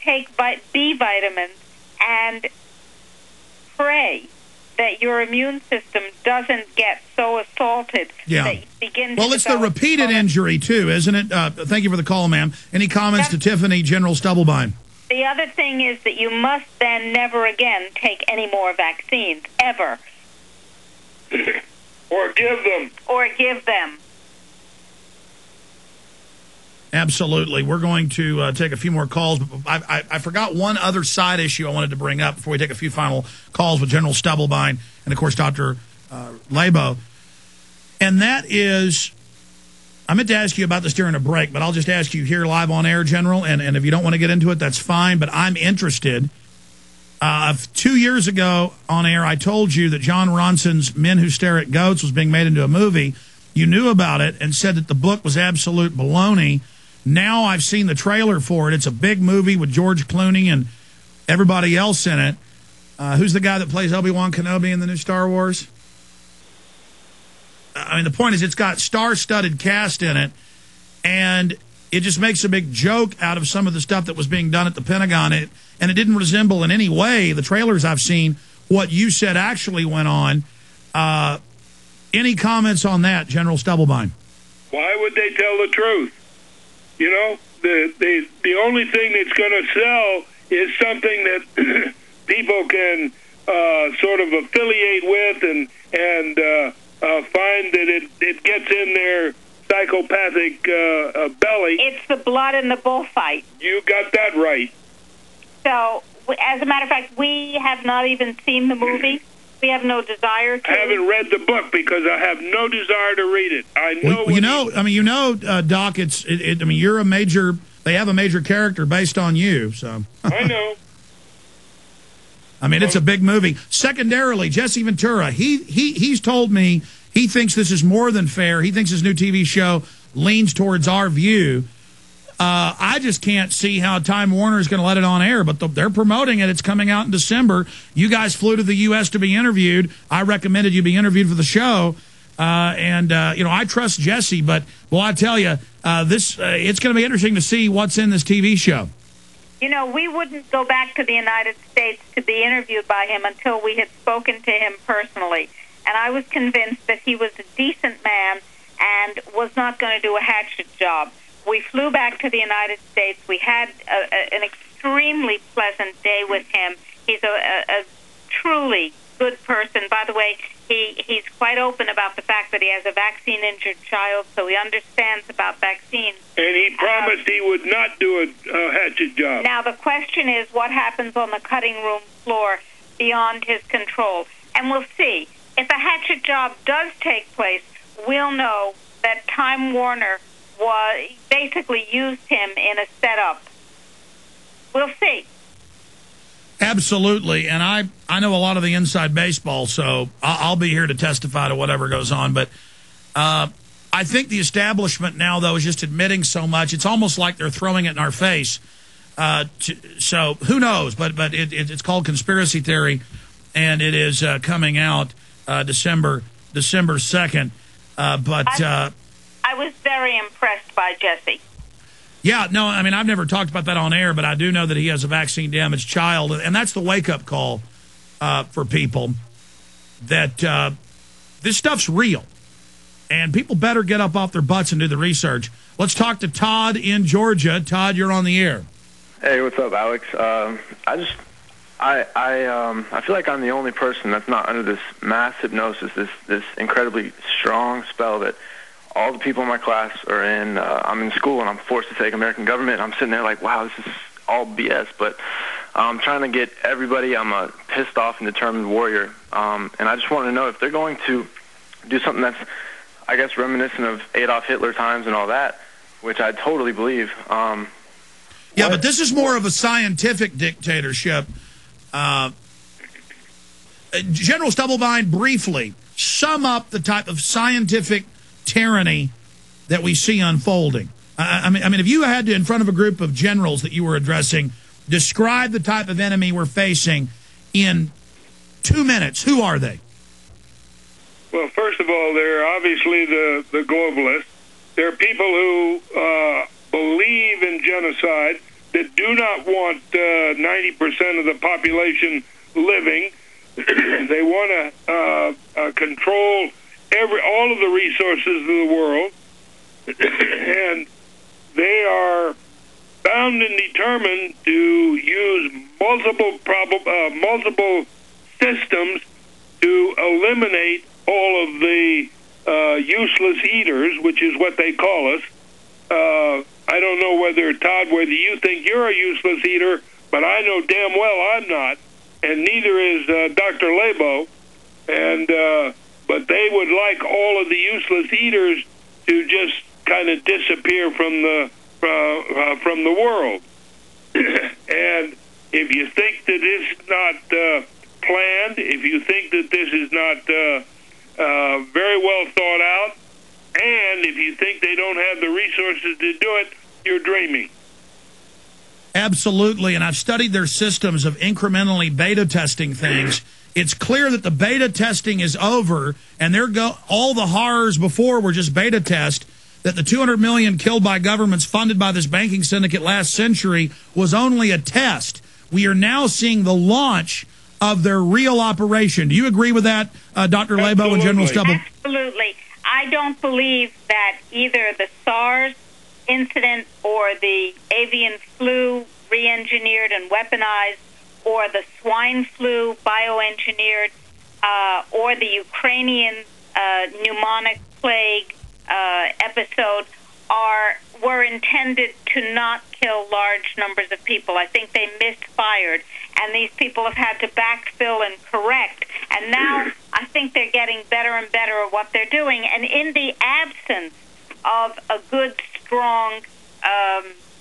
take B vitamins and pray that your immune system doesn't get so assaulted that you begin to it's the repeated injury, too, isn't it? Thank you for the call, ma'am. Any comments to Tiffany, General Stubblebine? The other thing is that you must then never again take any more vaccines, ever. Or give them. Or give them. Absolutely. We're going to take a few more calls. I forgot one other side issue I wanted to bring up before we take a few final calls with General Stubblebine and, of course, Dr. Laibow. And that is, I meant to ask you about this during a break, but I'll just ask you here live on air, General, and if you don't want to get into it, that's fine, but I'm interested. 2 years ago on air, I told you that John Ronson's Men Who Stare at Goats was being made into a movie. You knew about it and said that the book was absolute baloney. Now I've seen the trailer for it. It's a big movie with George Clooney and everybody else in it. Who's the guy that plays Obi-Wan Kenobi in the new Star Wars? I mean, the point is it's got star-studded cast in it, and it just makes a big joke out of some of the stuff that was being done at the Pentagon. And it didn't resemble in any way, the trailers I've seen, what you said actually went on. Any comments on that, General Stubblebine? Why would they tell the truth? You know, the only thing that's going to sell is something that people can sort of affiliate with and find that it gets in their psychopathic belly. It's the blood in the bullfight. You got that right. So, as a matter of fact, we have not even seen the movie. We have no desire to. I haven't read the book because I have no desire to read it. I know. Doc. You're a major. They have a major character based on you. So I know. I mean, it's a big movie. Secondarily, Jesse Ventura. He's told me he thinks this is more than fair. He thinks his new TV show leans towards our view. I just can't see how Time Warner is going to let it on air, but they're promoting it. It's coming out in December. You guys flew to the U.S. to be interviewed. I recommended you be interviewed for the show. I trust Jesse, but, well, I tell you, it's going to be interesting to see what's in this TV show. You know, we wouldn't go back to the United States to be interviewed by him until we had spoken to him personally. And I was convinced that he was a decent man and was not going to do a hatchet job. We flew back to the United States. We had an extremely pleasant day with him. He's a truly good person. By the way, he's quite open about the fact that he has a vaccine-injured child, so he understands about vaccines. And he promised he would not do a hatchet job. Now, the question is what happens on the cutting room floor beyond his control. And we'll see. If a hatchet job does take place, we'll know that Time Warner basically used him in a setup. We'll see. Absolutely, and I know a lot of the inside baseball, so I'll be here to testify to whatever goes on. But I think the establishment now, though, is just admitting so much. It's almost like they're throwing it in our face. So who knows? But it's called conspiracy theory, and it is coming out December 2nd. I was very impressed by Jesse. Yeah, no, I mean, I've never talked about that on air, but I do know that he has a vaccine-damaged child, and that's the wake-up call for people, that this stuff's real, and people better get up off their butts and do the research. Let's talk to Todd in Georgia. Todd, you're on the air. Hey, what's up, Alex? I feel like I'm the only person that's not under this mass hypnosis, this incredibly strong spell that all the people in my class are in. I'm in school, and I'm forced to take American government. I'm sitting there like, wow, this is all BS. But I'm trying to get everybody. I'm a pissed off and determined warrior. And I just want to know if they're going to do something that's, I guess, reminiscent of Adolf Hitler times and all that, which I totally believe. Yeah, but this is more of a scientific dictatorship. General Stubblebine, briefly, sum up the type of scientific tyranny that we see unfolding. I mean, if you had to, in front of a group of generals that you were addressing, describe the type of enemy we're facing in 2 minutes, who are they? Well, first of all, they're obviously the globalists. They're people who believe in genocide. that do not want 90% of the population living. They want to control all of the resources of the world, and they are bound and determined to use multiple systems to eliminate all of the useless eaters, which is what they call us. I don't know whether you think you're a useless eater, but I know damn well I'm not, and neither is Dr. Laibow. But they would like all of the useless eaters to just kind of disappear from the world. And if you think that this is not planned, if you think that this is not very well thought out, and if you think they don't have the resources to do it, you're dreaming. Absolutely, and I've studied their systems of incrementally beta testing things. It's clear that the beta testing is over, and all the horrors before were just beta test, that the 200 million killed by governments funded by this banking syndicate last century was only a test. We are now seeing the launch of their real operation. Do you agree with that, Dr. Laibow and General Stubblebine? Absolutely. I don't believe that either the SARS incident or the avian flu re-engineered and weaponized, or the swine flu bioengineered, or the Ukrainian pneumonic plague episode were intended to not kill large numbers of people. I think they misfired, and these people have had to backfill and correct. And now I think they're getting better and better at what they're doing. And in the absence of a good, strong,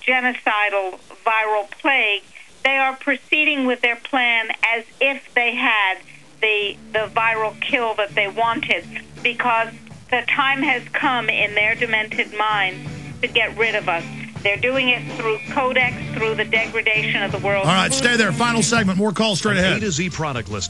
genocidal viral plague, they are proceeding with their plan as if they had the viral kill that they wanted, because the time has come in their demented minds to get rid of us. They're doing it through Codex, through the degradation of the world. All right, stay there. Final segment. More calls straight ahead. A to Z product list.